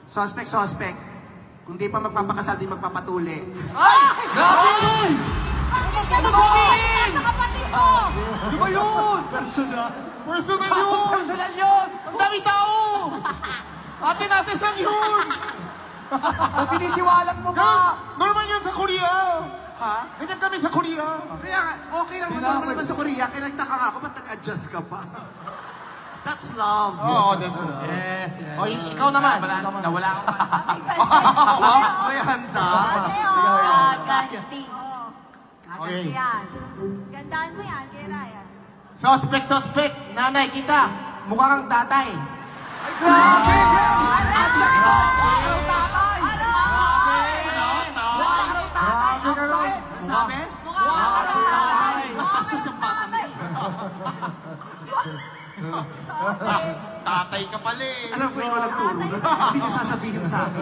Suspect. Kung di pa magpapakasal, di magpapatuli. Ay! Grabe! Ano sabihin? Sa kapatid mo! Di ba yun? Personal Sakto yun! personal yun! Ang dami tao! Atin lang yun! Kung sinisiwalag mo Yan! ba? Normal yun sa Korea! Ha? Ganyan kami sa Korea! Kaya nga, okay lang naman naman sa Korea. Kaya nagtaka nga ako, ba't nag-adjust ka pa? That's love. Oo, that's it. Yes. O, ikaw naman. Nawala ako. Wow, may handa. Gaganti. Okay. Yan. Gandaan mo yan, kay Ryan. Suspect! Nanay kita! Mukha kang tatay! Grabe! Araw! Tatay! Grabe ka nun! Ano sabi? Bastos ang batang yan. Tatay ka pala eh! Alam ko ikaw nagturo. Hindi niya sasabihin sa akin.